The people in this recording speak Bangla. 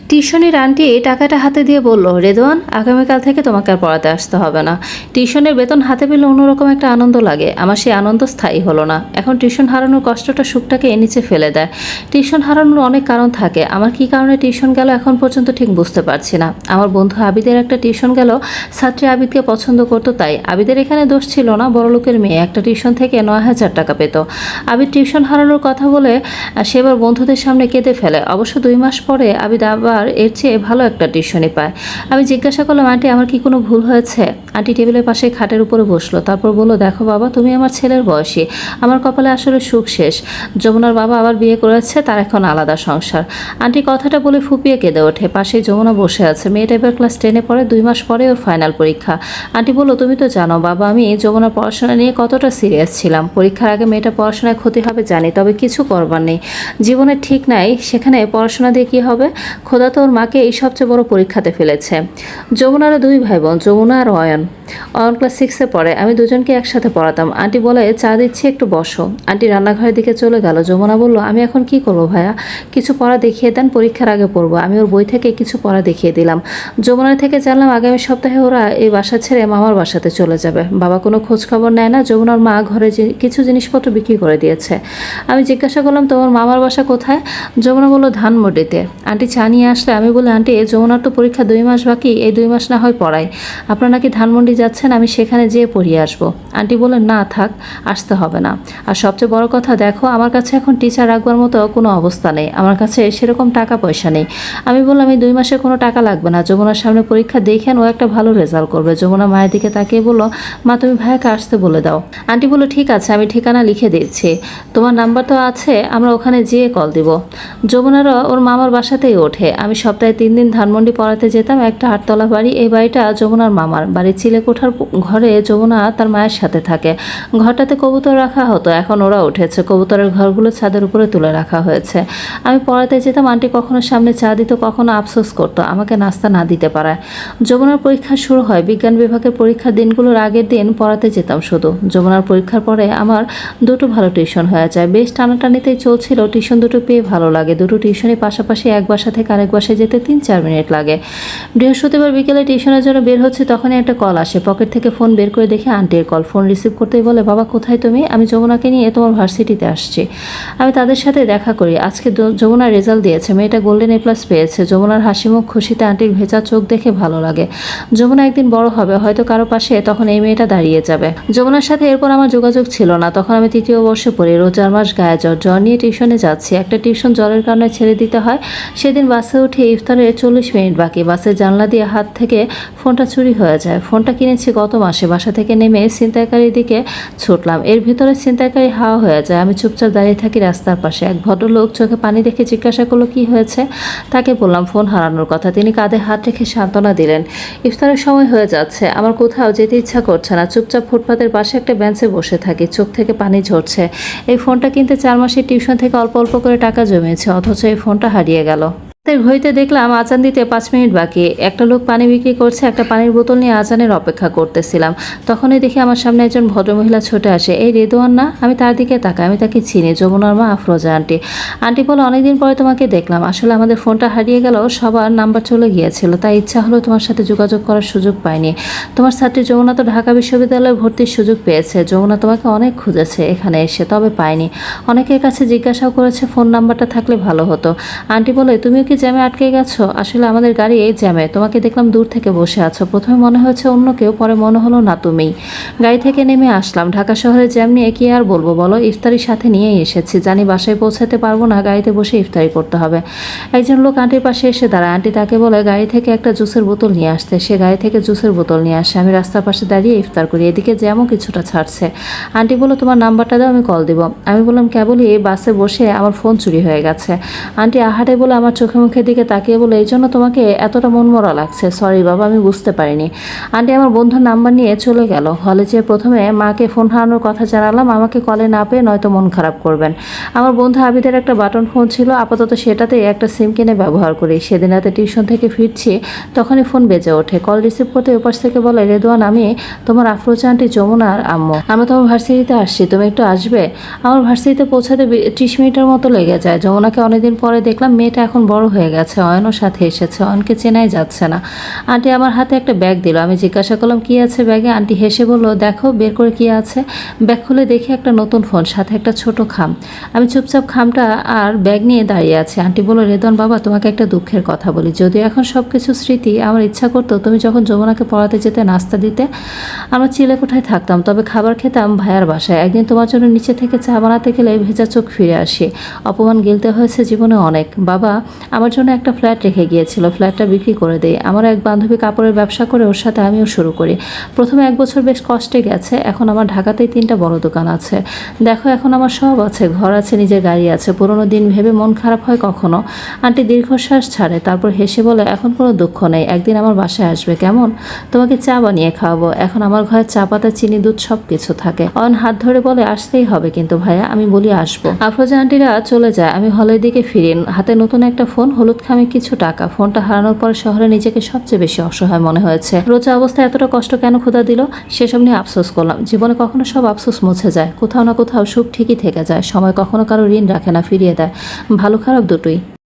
টিউশনির আন্টি টাকাটা হাতে দিয়ে বলল, রেদওয়ান, আগামীকাল থেকে তোমাকে আর পড়াতে আসতে হবে না। টিউশনের বেতন হাতে পেলে অন্যরকম একটা আনন্দ লাগে। আমার সেই আনন্দ স্থায়ী হলো না। এখন টিউশন হারানোর কষ্টটা সুখটাকে নিচে ফেলে দেয়। টিউশন হারানোর অনেক কারণ থাকে। আমার কি কারণে টিউশন গেল এখন পর্যন্ত ঠিক বুঝতে পারছি না। আমার বন্ধু আবিদের একটা টিউশন গেল, ছাত্রী আবিদকে পছন্দ করতো তাই। আবিদের এখানে দোষ ছিল না, বড়লোকের মেয়ে একটা টিউশন থেকে 9,000 টাকা পেত। আবিদ টিউশন হারানোর কথা বলে সেবার বন্ধুদের সামনে কেঁদে ফেলে। অবশ্য 2 মাস পরে আবিদ আবার এর চেয়ে ভালো একটা টিউশনি পায়। আমি জিজ্ঞাসা করলাম, আন্টি আমার কি কোনো ভুল হয়েছে? আন্টি টেবিলের পাশে খাটের উপরে বসলো, তারপর বলল, দেখো বাবা, তুমি আমার ছেলের বয়সী, আমার কপালে আসলে সুখ শেষ। যমুনার বাবা আবার বিয়ে করেছে, তার এখন আলাদা সংসার। আন্টি কথাটা বলে ফুপিয়ে কেঁদে ওঠে। পাশেই যমুনা বসে আছে। মেয়েটা এবার ক্লাস 10-এ পড়ে, 2 মাস পরে ওর ফাইনাল পরীক্ষা। আন্টি বলল, তুমি তো জানো বাবা, আমি যমুনার পড়াশোনা নিয়ে কতটা সিরিয়াস ছিলাম। পরীক্ষার আগে মেয়েটা পড়াশোনায় ক্ষতি হবে জানি, তবে কিছু করবার নেই। জীবনে ঠিক নাই, সেখানে পড়াশোনা দিয়ে কী হবে? খোদা তো ওর মাকে এই সবচেয়ে বড় পরীক্ষাতে ফেলেছে। যমুনারও 2 ভাই বোন, যমুনা আর অয়ন। অয়ন ক্লাস 6-এ পড়ে। আমি দুজনকে একসাথে পড়াতাম। আন্টি বলে, চা দিচ্ছি, একটু বসো। আন্টি রান্নাঘরের দিকে চলে গেল। যমুনা বলল, আমি এখন কি করবো ভাইয়া? কিছু পড়া দেখিয়ে দেন, পরীক্ষার আগে পড়বো। আমি ওর বই থেকে কিছু পড়া দেখিয়ে দিলাম। যমুনার থেকে জানলাম আগামী সপ্তাহে ওরা এই বাসা ছেড়ে মামার বাসাতে চলে যাবে। বাবা কোনো খোঁজ খবর নেয় না। যমুনার মা ঘরে কিছু জিনিসপত্র বিক্রি করে দিয়েছে। আমি জিজ্ঞাসা করলাম, তোমার মামার বাসা কোথায়? যমুনা বলল, ধানমন্ডিতে। আন্টি চা নিয়ে আসলে আমি বলি, আন্টি যমুনার তো পরীক্ষা 2 মাস বাকি, এই 2 মাস না হয় পড়াই। আপনারা নাকি ধানমন্ডি যাচ্ছেন, আমি সেখানে যেয়ে পড়িয়ে আসবো। আন্টি বললেন, না থাক, আসতে হবে না। আর সবচেয়ে বড় কথা, দেখো আমার কাছে এখন টিচার রাখবার মতো কোনো অবস্থা নেই, আমার কাছে সেরকম টাকা পয়সা নেই। আমি বললাম, এই 2 মাসে কোনো টাকা লাগবে না। যমুনার সামনে পরীক্ষা, দেখেন ও একটা ভালো রেজাল্ট করবে। যমুনা মায়ের দিকে তাকিয়ে বলল, মা তুমি ভাইয়াকে আসতে বলে দাও। আন্টি বলল, ঠিক আছে, আমি ঠিকানা লিখে দিচ্ছি, তোমার নাম্বার তো আছে, আমরা ওখানে যেয়ে কল দিব। যমুনারও ওর মামার বাসাতেই ওঠে। আমি সপ্তাহে 3 দিন ধানমন্ডি পড়াতে যেতাম। একটা 8তলা বাড়ি। এই বাড়িটা যমুনার মামার। বাড়ির চিলেকোঠার ঘরে যমুনা তার মায়ের সাথে থাকে। ঘরটাতে কবুতর রাখা হতো, এখন ওরা উঠেছে। কবুতরের ঘরগুলো ছাদের উপরে তুলে রাখা হয়েছে। আমি পড়াতে যেতাম। আন্টি কখনো সামনে চা দিত, কখনো আফসোস করতো আমাকে নাস্তা না দিতে পারায়। যমুনার পরীক্ষা শুরু হয়। বিজ্ঞান বিভাগের পরীক্ষার দিনগুলোর আগের দিন পড়াতে যেতাম শুধু। যমুনার পরীক্ষার পরে আমার 2টো ভালো টিউশন হয়ে যায়। বেশ টানাটানিতেই চলছিল। টিউশন 2টো পেয়ে ভালো লাগে। 2টো টিউশনের পাশাপাশি এক বাসা থেকে আরেক বাসায় যেতে 3-4 মিনিট লাগে। বৃহস্পতিবার বিকেলে টিউশনের জন্য বের হচ্ছে, তখনই একটা কল আসে। পকেট থেকে ফোন বের করে দেখে আন্টির কল। ফোন রিসিভ করতেই বলে, বাবা কোথায় তুমি? আমি যমুনাকে নিয়ে তোমার ভার্সিটিতে আসছি। আমি তাদের সাথে দেখা করি। আজকে যমুনার রেজাল্ট দিয়েছে। মেয়েটা গোল্ডেন A+ পেয়েছে। যমুনার হাসি মুখ, খুশিতে আন্টির ভেজা চোখ দেখে ভালো লাগে। যমুনা একদিন বড় হবে, হয়তো কারো পাশে তখন এই মেয়েটা দাঁড়িয়ে যাবে। যমুনার সাথে এরপর আমার যোগাযোগ ছিল না। তখন আমি 3য় বর্ষে পড়ি। রোজ 4 মাস গায়ে জ্বর। জ্বর নিয়ে টিউশনে যাচ্ছি। একটা টিউশন জ্বরের কারণে ছেড়ে দিতে হয়। সেদিন বাসে উঠে ইফতারের 40 মিনিট বাকি। বাসের জানলা দিয়ে হাত থেকে ফোনটা চুরি হয়ে যায়। ফোনটা কিনেছি গত মাসে। বাসা থেকে নেমে ছিনতাইকারীর দিকে ছুটলাম। এর ভিতরে ছিনতাইকারী হাওয়া হয়ে যায়। আমি চুপচাপ দাঁড়িয়ে থাকি রাস্তার পাশে। এক ভদ্রলোক চোখে পানি দেখে জিজ্ঞাসা করলো, কি হয়েছে? তাকে বললাম ফোন হারানোর কথা। তিনি কাঁধে হাত রেখে সান্ত্বনা দিলেন। ইফতারের সময় হয়ে যাচ্ছে, আমার কোথাও যেতে ইচ্ছা করছে না। চুপচাপ ফুটপাতের পাশে একটা বেঞ্চে বসে থাকি। চোখ থেকে পানি ঝরছে। এই ফোনটা কিনতে 4 মাসের টিউশন থেকে অল্প অল্প করে টাকা জমিয়েছে, অথচ এই ফোনটা হারিয়ে গেল। ঘড়িতে দেখলাম আজান দিতে 5 মিনিট বাকি। একটা লোক পানি বিক্রি করছে। একটা পানির বোতল নিয়ে আজানের অপেক্ষা করতেছিলাম। তখনই দেখি আমার সামনে একজন ভদ্রমহিলা ছুটে আসে। এই রেদওয়ান না? আমি তার দিকে তাকাই। আমি তাকে চিনি, যমুনার মা আফরোজা আন্টি। আন্টি বলে, অনেকদিন পরে তোমাকে দেখলাম। আসলে আমাদের ফোনটা হারিয়ে গেল, সবার নাম্বার চলে গিয়েছিল, তাই ইচ্ছা হলো তোমার সাথে যোগাযোগ করার সুযোগ পাইনি। তোমার ছাত্রী যমুনা তো ঢাকা বিশ্ববিদ্যালয়ে ভর্তির সুযোগ পেয়েছে। যমুনা তোমাকে অনেক খুঁজেছে এখানে এসে, তবে পায়নি। অনেকের কাছে জিজ্ঞাসাও করেছে, ফোন নাম্বারটা থাকলে ভালো হতো। আন্টি বলে, তুমিও কি জ্যামে আটকে গেছো? আসলে আমাদের গাড়ি এই জ্যামে। তোমাকে দেখলাম দূর থেকে বসে আছো। প্রথমে মনে হয়েছে অন্য কেউ, পরে মনে হলো না তুমিই। গাড়ি থেকে নেমে আসলাম। ঢাকা শহরে জ্যাম নিয়ে কি আর বলবো বলো? ইফতারির সাথে নিয়েই এসেছি। জানি বাসায় পৌঁছাতে পারবো না, গাড়িতে বসে ইফতারি করতে হবে। একজন লোক আন্টির পাশে এসে দাঁড়ায়। আন্টি তাকে বলে গাড়ি থেকে একটা জুসের বোতল নিয়ে আসতে। সে গাড়ি থেকে জুসের বোতল নিয়ে আসে। আমি রাস্তার পাশে দাঁড়িয়ে ইফতার করি। এদিকে জ্যামও কিছুটা ছাড়ছে। আন্টি বলল, তোমার নাম্বারটা দাও, আমি কল দিব। আমি বললাম, কেবলই বাসে বসে আমার ফোন চুরি হয়ে গেছে। আন্টি আহারে বলে আমার চোখে মুখের দিকে তাকিয়ে বলে, এই জন্য তোমাকে এতটা মনমরা লাগছে? সরি বাবা, আমি বুঝতে পারিনি। আন্টি আমার বন্ধুর নাম্বার নিয়ে চলে গেল। হলে যেয়ে প্রথমে মাকে ফোন হারানোর কথা জানালাম। আমাকে কলে না পেয়ে নয়তো মন খারাপ করবেন। আমার বন্ধু আবিদের একটা বাটন ফোন ছিল, আপাতত সেটাতেই একটা সিম কিনে ব্যবহার করি। সেদিন রাতে টিউশন থেকে ফিরছি, তখনই ফোন বেজে ওঠে। কল রিসিভ করতে ওপাশ থেকে বলে, রেদওয়ান, আমি তোমার আফরোজা আন্টি যমুনার আম্মু। আমরা তোমার ভার্সিটিতে আসছি, তুমি একটু আসবে? আমার ভার্সিটিতে পৌঁছাতে 30 মিনিটের মতো লেগে যায়। যমুনাকে অনেকদিন পরে দেখলাম। মেয়েটা এখন বড় হয়ে গেছে, অয়নও সাথে এসেছে, অয়নকে চেনাই যাচ্ছে না। আন্টি আমার হাতে একটা ব্যাগ দিল, আমি জিজ্ঞাসা করলাম কি আছে ব্যাগে। আন্টি হেসে বলল, দেখো বের করে কি আছে। ব্যাগ খুলে দেখি একটা নতুন ফোন, সাথে একটা ছোট খাম। আমি চুপচাপ খামটা আর ব্যাগ নিয়ে দাঁড়িয়ে আছি। আন্টি বলল, রেদন বাবা তোমাকে একটা দুঃখের কথা বলি, যদিও এখন সব কিছু স্মৃতি, আমার ইচ্ছা করতো তুমি যখন যমুনাকে পড়াতে যেতে, নাস্তা দিতে, আমরা চিলেকোঠায় থাকতাম, তবে খাবার খেতাম ভাইয়ার বাসায়। একদিন তোমার জন্য নিচে থেকে চা বানাতে গেলে ভেজা চোখ ফিরে আসি। অপমান গিলতে হয়েছে জীবনে অনেক। বাবা আমার জন্য একটা ফ্ল্যাট রেখে গিয়েছিল, ফ্ল্যাটটা বিক্রি করে দেই। আমার এক বান্ধবী কাপড়ের ব্যবসা করে, ওর সাথে আমিও শুরু করি। প্রথমে 1 বছর বেশ কষ্টে গেছে, এখন আমার ঢাকাতেই 3টা বড় দোকান আছে। দেখো এখন আমার সব আছে, ঘর আছে, নিজের গাড়ি আছে। পুরোনো দিন ভেবে মন খারাপ হয় কখনো? আন্টি দীর্ঘশ্বাস ছাড়ে, তারপর হেসে বলে, এখন কোনো দুঃখ নেই, একদিন আমার বাসায় আসবে কেমন? তোমাকে চা বানিয়ে খাওয়াবো। এখন আমার ঘরে চা পাতা, চিনি, দুধ সব কিছু থাকে। অয়ন হাত ধরে বলে, আসতেই হবে কিন্তু ভাইয়া। আমি বলি আসবো। আফরোজা আন্টিরা চলে যায়, আমি হলের দিকে ফিরি। হাতে নতুন একটা ফোন, হলুদ খামে কিছু টাকা। ফোনটা হারানোর পর শহরে নিজেকে সবচেয়ে বেশি অসহায় মনে হয়েছে। রোজা অবস্থায় এতটা কষ্ট কেন খোদা দিল, সেসব নিয়ে আফসোস করলাম। জীবনে কখনো সব আফসোস মুছে যায়, কোথাও না কোথাও সুখ ঠিকই থেকে যায়। সময় কখনো কারো ঋণ রাখে না, ফিরিয়ে দেয়, ভালো খারাপ দুটোই।